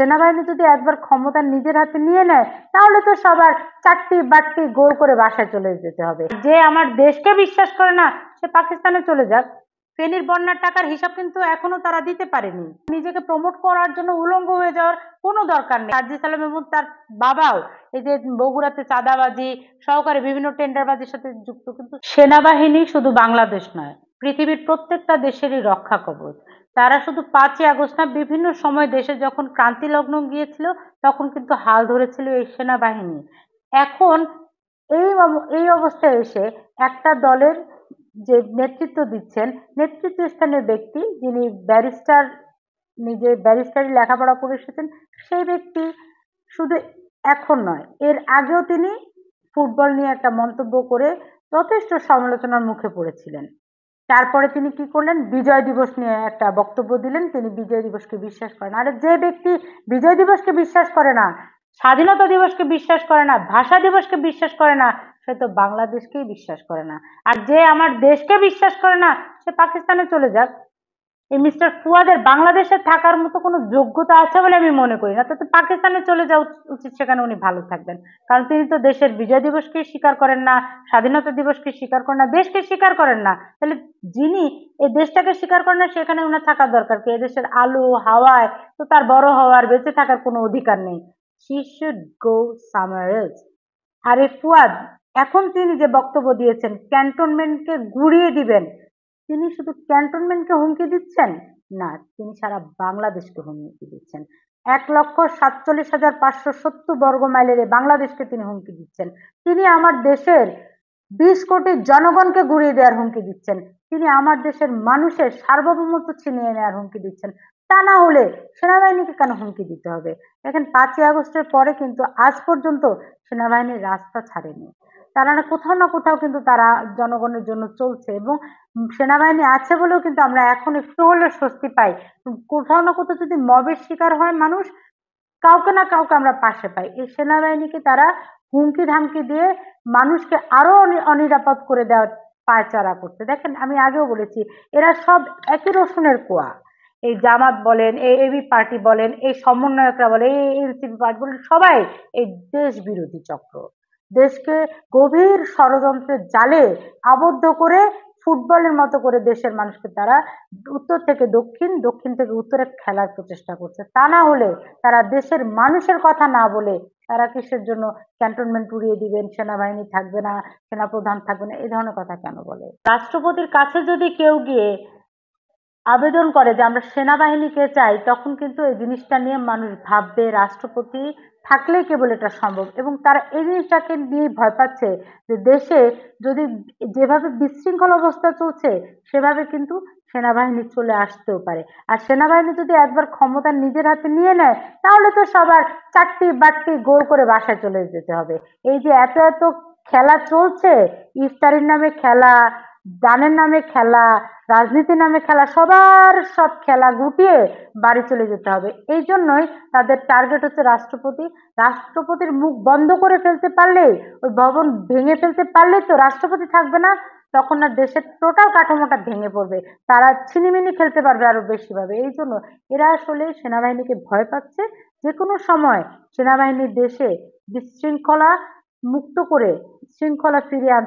সেনাবাহিনী যদি একবার ক্ষমতা নিজের হাতে নিয়ে নেয় তাহলে তো সবার চারটি বাটটি গোল করে বাসায় চলে যেতে হবে। যে আমার দেশকে বিশ্বাস করে না সে পাকিস্তানে চলে যাক। ফেনীর বন্যার টাকার হিসাব কিন্তু এখনো তারা দিতে পারেনি। নিজেকে প্রমোট করার জন্য উলঙ্গ হয়ে যাওয়ার কোনো দরকার নেই। সার্জিস আলম এবং তার বাবাও এই যে বগুড়াতে চাঁদাবাজি সহকারে বিভিন্ন টেন্ডারবাজির সাথে যুক্ত। কিন্তু সেনাবাহিনী শুধু বাংলাদেশ নয়, পৃথিবীর প্রত্যেকটা দেশেরই রক্ষা কবচ। তারা শুধু 5ই আগস্ট না, বিভিন্ন সময় দেশে যখন ক্রান্তি লগ্ন গিয়েছিল তখন কিন্তু হাল ধরেছিল এই সেনাবাহিনী। এখন এই অবস্থায় এসে একটা দলের যে নেতৃত্ব দিচ্ছেন, নেতৃত্ব স্থানীয় ব্যক্তি যিনি ব্যারিস্টার, নিজে ব্যারিস্টারি লেখাপড়া করে এসেছেন, সেই ব্যক্তি শুধু এখন নয়, এর আগেও তিনি ফুটবল নিয়ে একটা মন্তব্য করে যথেষ্ট সমালোচনার মুখে পড়েছিলেন। তারপরে তিনি কি করলেন, বিজয় দিবস নিয়ে একটা বক্তব্য দিলেন, তিনি বিজয় দিবসকে বিশ্বাস করেন। আরে যে ব্যক্তি বিজয় দিবসকে বিশ্বাস করে না, স্বাধীনতা দিবসকে বিশ্বাস করে না, ভাষা দিবসকে বিশ্বাস করে না, সে তো বাংলাদেশকেই বিশ্বাস করে না। আর যে আমার দেশকে বিশ্বাস করে না সে পাকিস্তানে চলে যাক। এই মিস্টার ফুয়াদের বাংলাদেশে থাকার মতো কোনো যোগ্যতা আছে বলে আমি মনে করি না। তো পাকিস্তানে চলে যাওয়া উচিত, সেখানে উনি ভালো থাকবেন। কারণ তিনি তো দেশের বিজয় দিবসকে স্বীকার করেন না, স্বাধীনতা দিবসকে স্বীকার করেন না, দেশকে স্বীকার করেন না। তাহলে যিনি এই দেশটাকে স্বীকার করেন না সেখানে উনার থাকার দরকার কি? এদেশের আলো হাওয়ায় তো তার বড় হওয়ার বেঁচে থাকার কোনো অধিকার নেই। She should go somewhere else. আর এই ফুয়াদ এখন তিনি যে বক্তব্য দিয়েছেন ক্যান্টনমেন্টকে ঘুরিয়ে দিবেন, তিনি শুধু ক্যান্টনমেন্টকে হুমকি দিচ্ছেন না, তিনি সারা বাংলাদেশকে হুমকি দিচ্ছেন। 1,47,570 বর্গ মাইলের এই বাংলাদেশকে তিনি হুমকি দিচ্ছেন। তিনি আমার দেশের 20 কোটি জনগণকে ঘুরিয়ে দেওয়ার হুমকি দিচ্ছেন। তিনি আমার দেশের মানুষের সার্বভৌমত্ব ছিনিয়ে নেওয়ার হুমকি দিচ্ছেন। তা না হলে সেনাবাহিনীকে কেন হুমকি দিতে হবে? দেখেন 5ই আগস্টের পরে কিন্তু আজ পর্যন্ত সেনাবাহিনীর রাস্তা ছাড়েনি। তারা কোথাও না কোথাও কিন্তু তারা জনগণের জন্য চলছে, এবং সেনাবাহিনী আছে বলেও কিন্তু আমরা এখন একটু হলেও স্বস্তি পাই। কোথাও না কোথাও যদি মবের শিকার হয় মানুষ, কাউকে না কাউকে আমরা পাশে পাই। এই সেনাবাহিনীকে তারা হুমকি ধামকি দিয়ে মানুষকে আরো অনিরাপদ করে দেওয়ার পায়চারা করছে। দেখেন আমি আগেও বলেছি, এরা সব একই রসুনের কোয়া। এই জামাত বলেন, এই এবি পার্টি বলেন, এই সমন্বয়করা বলেন, এই এনসিপি পার্টি বলেন, সবাই এই দেশ বিরোধী চক্র। দেশকে গভীর ষড়যন্ত্রের জালে আবদ্ধ করে ফুটবলের মতো করে দেশের মানুষকে তারা উত্তর থেকে দক্ষিণ, দক্ষিণ থেকে উত্তরে খেলার প্রচেষ্টা করছে। তা না হলে তারা দেশের মানুষের কথা না বলে তারা কিসের জন্য ক্যান্টনমেন্ট উড়িয়ে দিবেন, সেনাবাহিনী থাকবে না, সেনাপ্রধান থাকবে না, এই ধরনের কথা কেন বলে? রাষ্ট্রপতির কাছে যদি কেউ গিয়ে আবেদন করে যে আমরা সেনাবাহিনীকে চাই, তখন কিন্তু এই জিনিসটা নিয়ে মানুষ ভাববে রাষ্ট্রপতি থাকলেই কেবল এটা সম্ভব। এবং তারা এই জিনিসটাকে নিয়ে ভয় পাচ্ছে যে দেশে যদি যেভাবে বিশৃঙ্খল অবস্থা চলছে সেভাবে কিন্তু সেনাবাহিনী চলে আসতেও পারে। আর সেনাবাহিনী যদি একবার ক্ষমতা নিজের হাতে নিয়ে নেয় তাহলে তো সবার চারটি বাটটি গোল করে বাসায় চলে যেতে হবে। এই যে এত এত খেলা চলছে, ইফতারির নামে খেলা, দানের নামে খেলা, রাজনীতির নামে খেলা, সবার সব খেলা গুটিয়ে বাড়ি চলে যেতে হবে। এই জন্যই তাদের টার্গেট হচ্ছে রাষ্ট্রপতি। রাষ্ট্রপতির মুখ বন্ধ করে ফেলতে পারলেই, ওই ভবন ভেঙে ফেলতে পারলেই তো রাষ্ট্রপতি থাকবে না, তখন না দেশের টোটাল কাঠামোটা ভেঙে পড়বে, তারা ছিনিমিনি খেলতে পারবে আরো বেশি ভাবে। এই জন্য এরা আসলে সেনাবাহিনীকে ভয় পাচ্ছে। যে কোনো সময় সেনাবাহিনীর দেশে বিশৃঙ্খলা মুক্ত করে শৃঙ্খলা ফিরিয়ে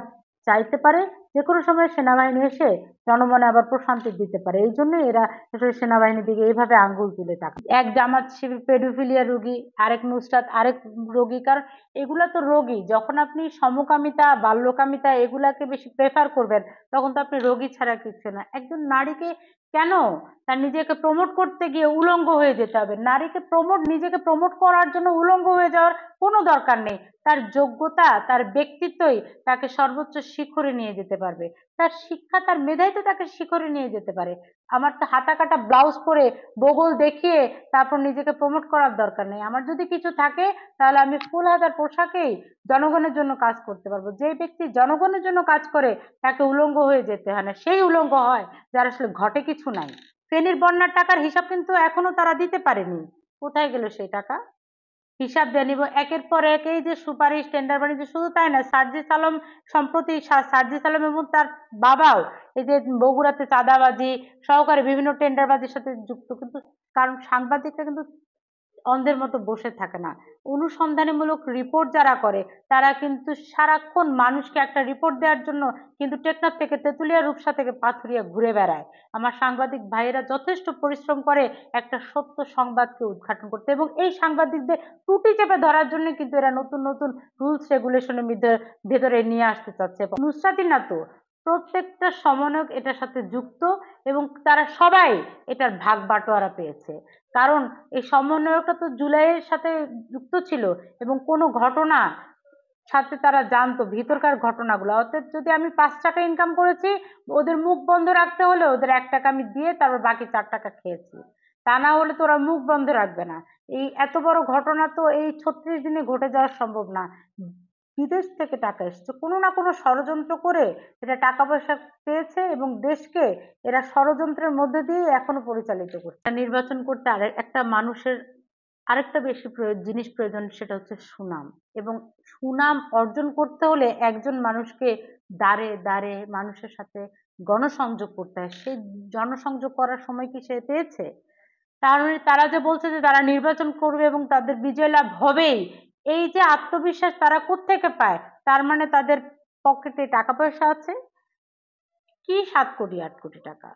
চাইতে পারে। যে কোনো সময় সেনাবাহিনী এসে জনমনে আবার প্রশান্তি দিতে পারে। এই জন্যই এরা আসলে সেনাবাহিনীর দিকে এইভাবে আঙ্গুল তুলে তাকায়। এক জামাত শিবির পেডোফিলিয়া রোগী, আরেক নুসরাত আরেক রোগী। কারণ এগুলা তো রোগী। যখন আপনি সমকামিতা বাল্যকামিতা এগুলাকে বেশি প্রেফার করবেন তখন তো আপনি রোগী ছাড়া কিছু না। একজন নারীকে কেন তার নিজেকে প্রমোট করতে গিয়ে উলঙ্গ হয়ে যেতে হবে? নারীকে নিজেকে প্রমোট করার জন্য উলঙ্গ হয়ে যাওয়ার কোনো দরকার নেই। তার যোগ্যতা তার ব্যক্তিত্বই তাকে সর্বোচ্চ শিখরে নিয়ে যেতে পারবে। তার শিক্ষা তার মেধাই তো তাকে শিখরে নিয়ে যেতে পারে। আমার তো হাতা কাটা ব্লাউজ পরে বগল দেখিয়ে তারপর নিজেকে প্রমোট করার দরকার নেই। আমার যদি কিছু থাকে তাহলে আমি ফুল হাতার পোশাকেই জনগণের জন্য কাজ করতে পারবো। যে ব্যক্তি জনগণের জন্য কাজ করে তাকে উলঙ্গ হয়ে যেতে হয় না, সেই উলঙ্গ হয় যার আসলে ঘটে কিছু নাই। ফেনীর বন্যার টাকার হিসাব কিন্তু এখনো তারা দিতে পারেনি। কোথায় গেল সেই টাকা? হিসাব দিয়ে নিব একের পর এক। এই যে সুপারিশ টেন্ডার বাণিজ্য, শুধু তাই না, সার্জিস আলম সম্প্রতি সার্জিস আলম এবং তার বাবাও এই যে বগুড়াতে চাঁদাবাজি সহকারে বিভিন্ন টেন্ডারবাজির সাথে যুক্ত। কিন্তু কারণ সাংবাদিকরা কিন্তু অন্ধের মতো বসে থাকে না। অনুসন্ধানীমূলক রিপোর্ট যারা করে তারা কিন্তু সারাক্ষণ মানুষকে একটা রিপোর্ট দেওয়ার জন্য কিন্তু টেকনাফ থেকে তেঁতুলিয়া, রূপসা থেকে পাথুরিয়া ঘুরে বেড়ায়। আমার সাংবাদিক ভাইয়েরা যথেষ্ট পরিশ্রম করে একটা সত্য সংবাদকে উদ্ঘাটন করতে, এবং এই সাংবাদিকদের ত্রুটি চেপে ধরার জন্য কিন্তু এরা নতুন নতুন রুলস রেগুলেশনের ভেতরে নিয়ে আসতে চাচ্ছে। নুসরাতই না তো, প্রত্যেকটা সমন্বয়ক এটার সাথে যুক্ত, এবং তারা সবাই এটার ভাগ বাটোয়ারা পেয়েছে। কারণ এই সমন্বয়কটা তো জুলাইয়ের সাথে যুক্ত ছিল, এবং কোনো ঘটনা সাথে তারা জানতো ভিতরকার ঘটনাগুলো। অতএব যদি আমি 5 টাকা ইনকাম করেছি, ওদের মুখ বন্ধ রাখতে হলে ওদের 1 টাকা আমি দিয়ে তারপর বাকি 4 টাকা খেয়েছি। তা না হলে তো ওরা মুখ বন্ধ রাখবে না। এই এত বড় ঘটনা তো এই 36 দিনে ঘটে যাওয়া সম্ভব না। বিদেশ থেকে টাকা এসছে, কোনো না কোনো ষড়যন্ত্র করে এটা টাকা পয়সা পেয়েছে, এবং দেশকে এরা ষড়যন্ত্রের মধ্যে দিয়ে এখনো পরিচালিত করছে। নির্বাচন করতে আর একটা মানুষের আরেকটা বেশি জিনিস প্রয়োজন, সেটা হচ্ছে সুনাম। এবং সুনাম অর্জন করতে হলে একজন মানুষকে দাঁড়ে দাঁড়ে মানুষের সাথে গণসংযোগ করতে হয়। সেই জনসংযোগ করার সময় কি সে পেয়েছে? কারণ তারা যে বলছে যে তারা নির্বাচন করবে এবং তাদের বিজয় লাভ হবেই, এই যে আত্মবিশ্বাস তারা কোত্থেকে পায়? তার মানে তাদের পকেটে টাকা পয়সা আছে। কি 7 কোটি 8 কোটি টাকা,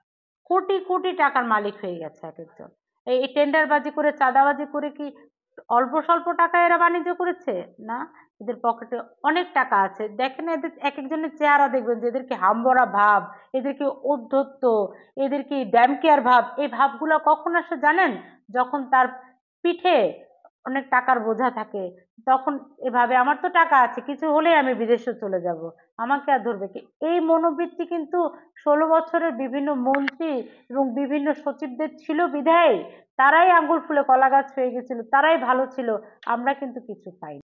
কোটি কোটি টাকার মালিক হয়ে গেছে এক একজন। এই টেন্ডারবাজি করে, চাঁদাবাজি করে কি অল্প স্বল্প টাকা এরা বাণিজ্য করেছে? না, এদের পকেটে অনেক টাকা আছে। দেখেন এদের এক একজনের চেহারা দেখবেন যে এদের কি হামবড়া ভাব, এদের কি ঔদ্ধত্য, এদের কি ড্যাম কেয়ার ভাব। এই ভাবগুলো কখন আসে জানেন? যখন তার পিঠে অনেক টাকার বোঝা থাকে, তখন এভাবে আমার তো টাকা আছে, কিছু হলেই আমি বিদেশে চলে যাব, আমাকে আর ধরবে কি? এই মনোবৃত্তি কিন্তু 16 বছরের বিভিন্ন মন্ত্রী এবং বিভিন্ন সচিবদের ছিল বিধায় তারাই আঙ্গুল ফুলে কলা গাছ হয়ে গেছিল, তারাই ভালো ছিল। আমরা কিন্তু কিছু পাই।